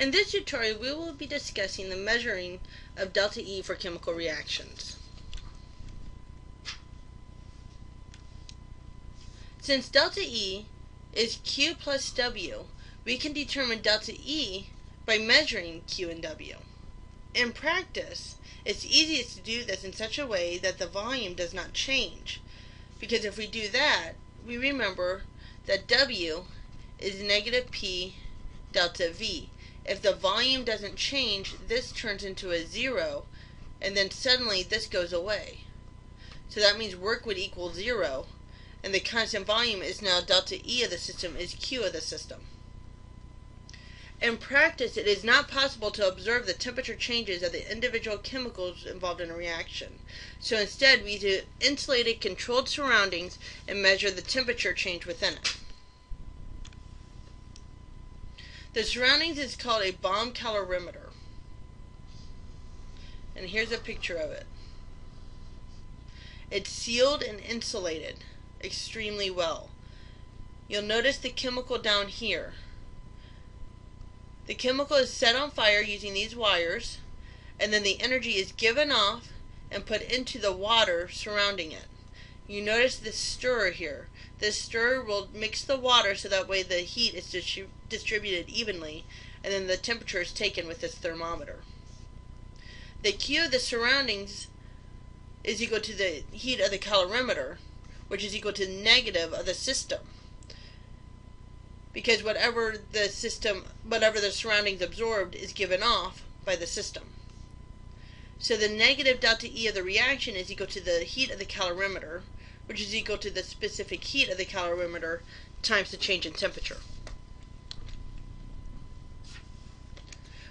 In this tutorial, we will be discussing the measuring of delta E for chemical reactions. Since delta E is Q plus W, we can determine delta E by measuring Q and W. In practice, it's easiest to do this in such a way that the volume does not change, because if we do that, we remember that W is negative P delta V. If the volume doesn't change, this turns into a zero, and then suddenly this goes away. So that means work would equal zero, and the constant volume is now delta E of the system is Q of the system. In practice, it is not possible to observe the temperature changes of the individual chemicals involved in a reaction. So instead, we do insulated, controlled surroundings and measure the temperature change within it. The surroundings is called a bomb calorimeter. And here's a picture of it. It's sealed and insulated extremely well. You'll notice the chemical down here. The chemical is set on fire using these wires, and then the energy is given off and put into the water surrounding it. You notice this stirrer here. This stirrer will mix the water so that way the heat is distributed evenly, and then the temperature is taken with this thermometer. The Q of the surroundings is equal to the heat of the calorimeter, which is equal to negative of the system. Because whatever the surroundings absorbed is given off by the system. So the negative delta E of the reaction is equal to the heat of the calorimeter, which is equal to the specific heat of the calorimeter times the change in temperature.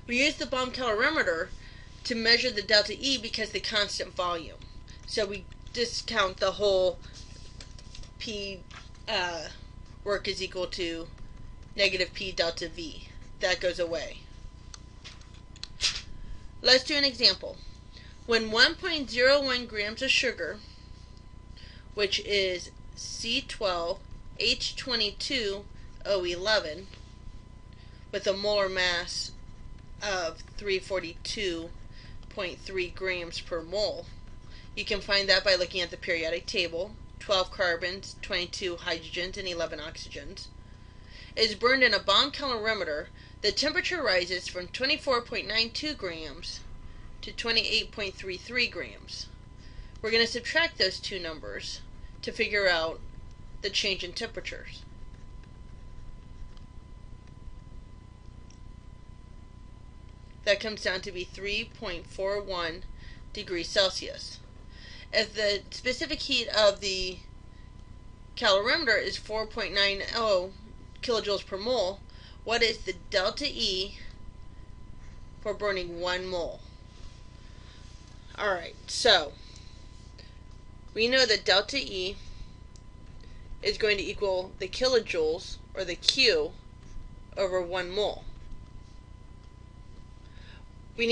We use the bomb calorimeter to measure the delta E because the constant volume. So we discount the whole P work is equal to negative P delta V. That goes away. Let's do an example. When 1.01 grams of sugar, which is C12H22O11, with a molar mass of 342.3 grams per mole. You can find that by looking at the periodic table. 12 carbons, 22 hydrogens, and 11 oxygens. Is burned in a bomb calorimeter, the temperature rises from 24.92 grams to 28.33 grams. We're going to subtract those two numbers to figure out the change in temperatures. That comes down to be 3.41 degrees Celsius. If the specific heat of the calorimeter is 4.90 kilojoules per mole, what is the delta E for burning 1 mole? Alright, so we know that delta E is going to equal the kilojoules, or the Q, over 1 mole. We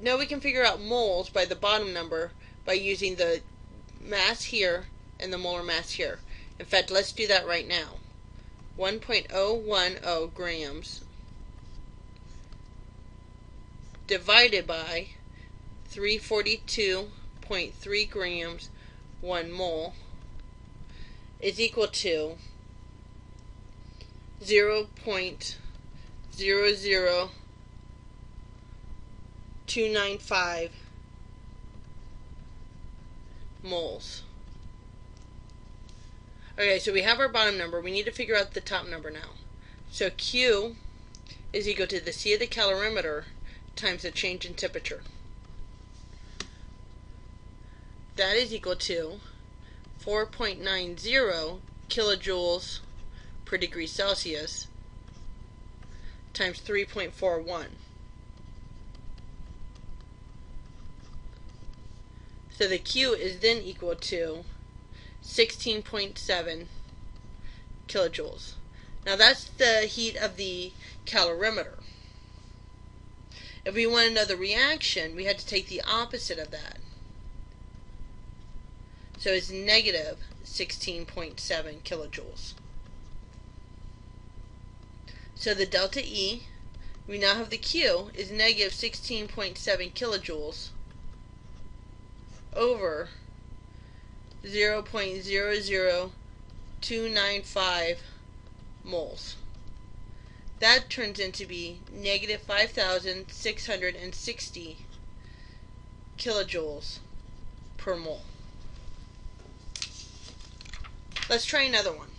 know we can figure out moles by the bottom number by using the mass here and the molar mass here. In fact, let's do that right now. 1.010 grams divided by 342.3 grams 1 mole is equal to 0.00295 moles. Okay, so we have our bottom number. We need to figure out the top number now. So Q is equal to the C of the calorimeter times the change in temperature. That is equal to 4.90 kilojoules per degree Celsius times 3.41. So the Q is then equal to 16.7 kilojoules. Now that's the heat of the calorimeter. If we want to know the reaction, we had to take the opposite of that. So it's negative 16.7 kilojoules. So the delta E we now have the Q is negative 16.7 kilojoules over 0.00295 moles. That turns into be negative 5,660 kilojoules per mole. Let's try another one.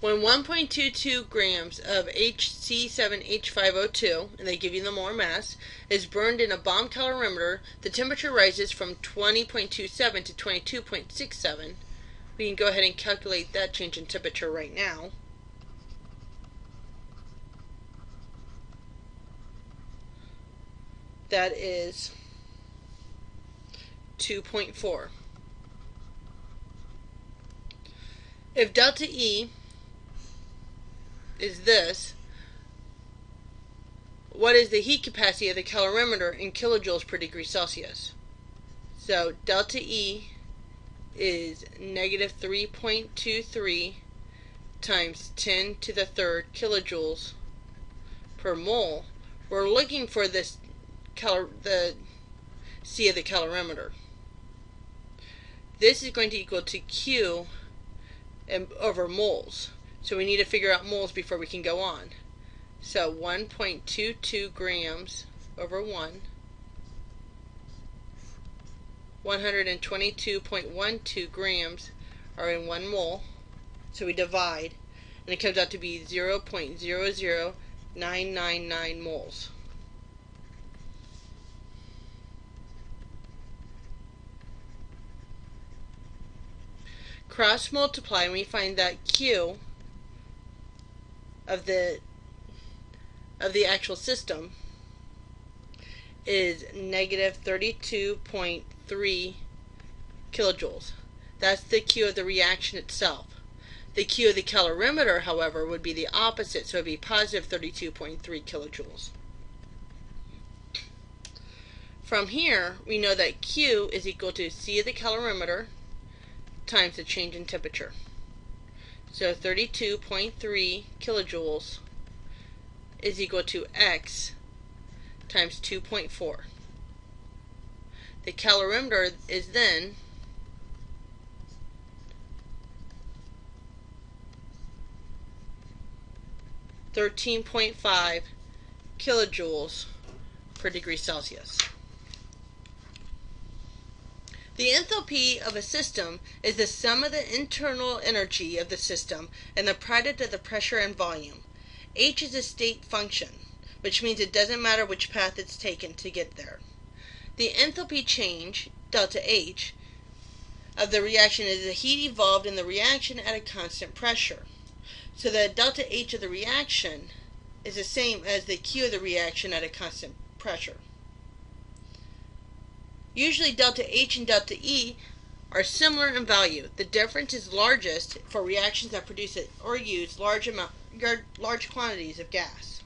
When 1.22 grams of HC7H5O2, and they give you the molar mass, is burned in a bomb calorimeter, the temperature rises from 20.27 to 22.67. We can go ahead and calculate that change in temperature right now. That is 2.4. If delta E is this, what is the heat capacity of the calorimeter in kilojoules per degree Celsius? So delta E is negative 3.23 times 10 to the third kilojoules per mole. We're looking for this the C of the calorimeter. This is going to equal to Q over moles. So we need to figure out moles before we can go on. So 1.22 grams over 122.12 grams are in 1 mole. So we divide, and it comes out to be 0.00999 moles. Cross multiply, and we find that Q of the actual system is negative 32.3 kilojoules. That's the Q of the reaction itself. The Q of the calorimeter, however, would be the opposite, so it would be positive 32.3 kilojoules. From here, we know that Q is equal to C of the calorimeter times the change in temperature. So 32.3 kilojoules is equal to X times 2.4. The calorimeter is then 13.5 kilojoules per degree Celsius. The enthalpy of a system is the sum of the internal energy of the system and the product of the pressure and volume. H is a state function, which means it doesn't matter which path it's taken to get there. The enthalpy change, delta H, of the reaction is the heat evolved in the reaction at a constant pressure. So the delta H of the reaction is the same as the Q of the reaction at a constant pressure. Usually delta H and delta E are similar in value. The difference is largest for reactions that produce or use large quantities of gas.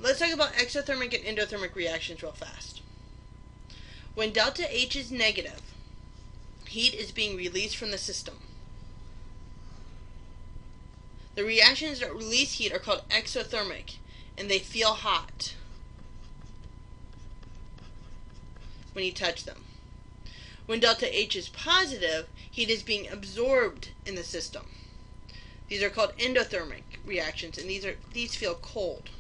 Let's talk about exothermic and endothermic reactions real fast. When delta H is negative, heat is being released from the system. The reactions that release heat are called exothermic, and they feel hot when you touch them. When delta H is positive, heat is being absorbed in the system. These are called endothermic reactions, and these feel cold.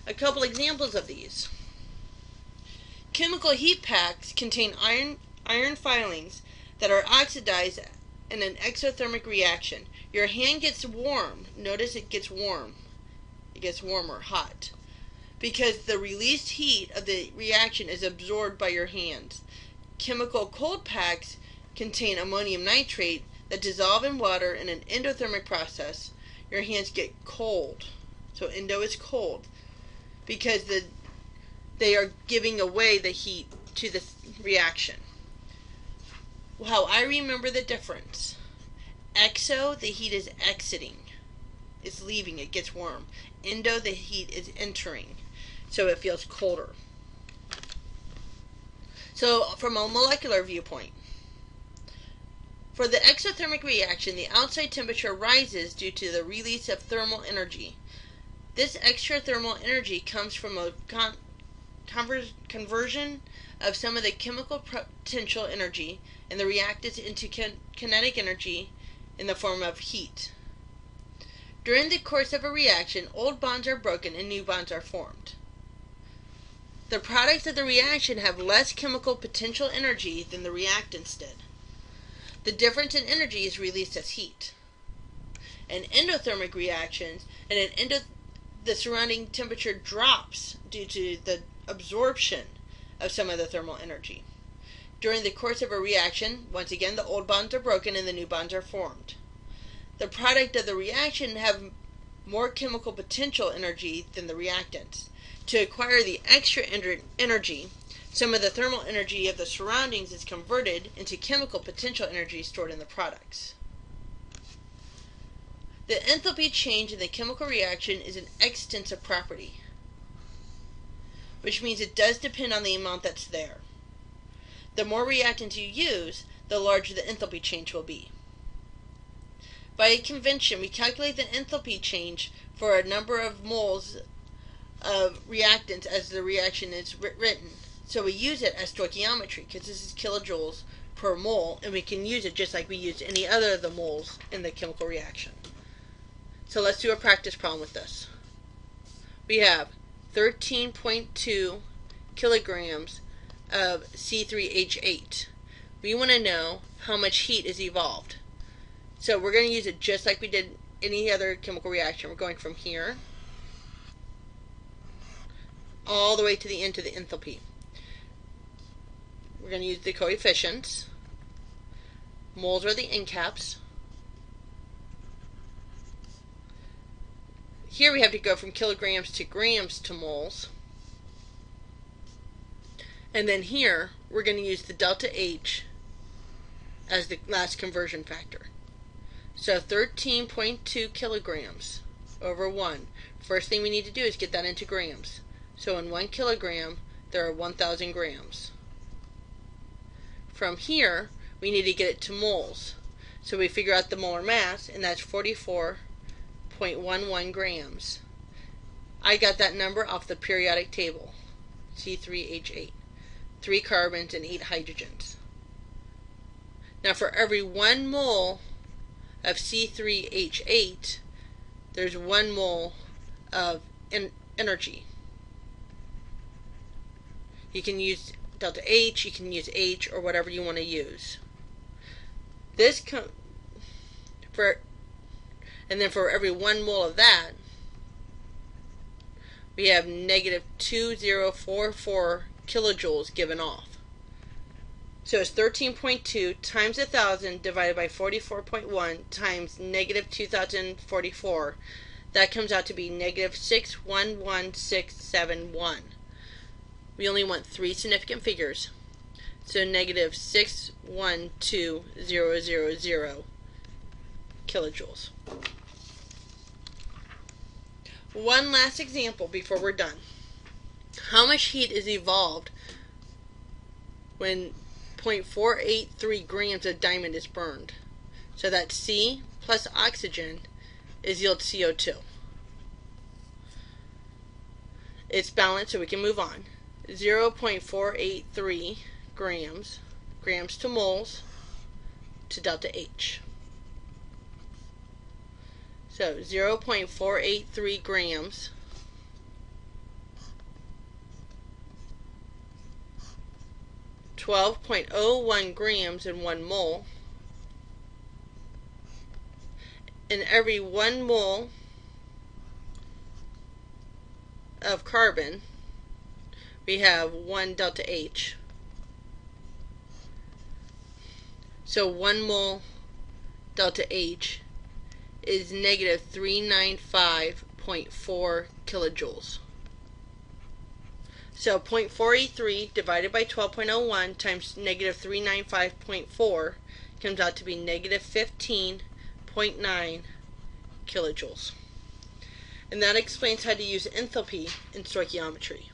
A couple examples of these. Chemical heat packs contain iron filings that are oxidized in an exothermic reaction. Your hand gets warm. Notice it gets warm. It gets warmer, hot, because the released heat of the reaction is absorbed by your hands. Chemical cold packs contain ammonium nitrate that dissolve in water in an endothermic process. Your hands get cold. So endo is cold because they are giving away the heat to the reaction. How I remember the difference. Exo, the heat is exiting. It's leaving, it gets warm. Endo, the heat is entering. So it feels colder. So from a molecular viewpoint, For the exothermic reaction, the outside temperature rises due to the release of thermal energy. This extra thermal energy comes from a conversion of some of the chemical potential energy in the reactants into kinetic energy in the form of heat. During the course of a reaction, old bonds are broken and new bonds are formed. The products of the reaction have less chemical potential energy than the reactants did. The difference in energy is released as heat. In endothermic reactions, the surrounding temperature drops due to the absorption of some of the thermal energy. During the course of a reaction, once again, the old bonds are broken and the new bonds are formed. The product of the reaction have more chemical potential energy than the reactants. To acquire the extra energy, some of the thermal energy of the surroundings is converted into chemical potential energy stored in the products. The enthalpy change in the chemical reaction is an extensive property, which means it does depend on the amount that's there. The more reactants you use, the larger the enthalpy change will be. By a convention, we calculate the enthalpy change for a number of moles of reactants as the reaction is written. So we use it as stoichiometry because this is kilojoules per mole, and we can use it just like we use any other of the moles in the chemical reaction. So let's do a practice problem with this. We have 13.2 kilograms of C3H8. We want to know how much heat is evolved. So we're going to use it just like we did any other chemical reaction. We're going from here all the way to the end to the enthalpy. We're going to use the coefficients. Moles are the end caps. Here we have to go from kilograms to grams to moles. And then here we're going to use the delta H as the last conversion factor. So 13.2 kilograms over 1. First thing we need to do is get that into grams. So in 1 kilogram, there are 1,000 grams. From here, we need to get it to moles. So we figure out the molar mass, and that's 44.11 grams. I got that number off the periodic table, C3H8. 3 carbons and 8 hydrogens. Now for every 1 mole of C3H8, there's 1 mole of energy. You can use delta H, you can use H, or whatever you want to use. And then for every 1 mole of that, we have negative 2044 kilojoules given off. So it's 13.2 times 1,000 divided by 44.1 times negative 2044. That comes out to be negative 611671. We only want 3 significant figures. So negative 612000 kilojoules. One last example before we're done. How much heat is evolved when 0.483 grams of diamond is burned? So that C plus oxygen is yield CO2. It's balanced, so we can move on. 0.483 grams to moles to delta H. So 0.483 grams (12.01 grams in 1 mole), in every 1 mole of carbon we have 1 delta H. So 1 mole delta H is negative 395.4 kilojoules. So 0.483 divided by 12.01 times negative 395.4 comes out to be negative 15.9 kilojoules. And that explains how to use enthalpy in stoichiometry.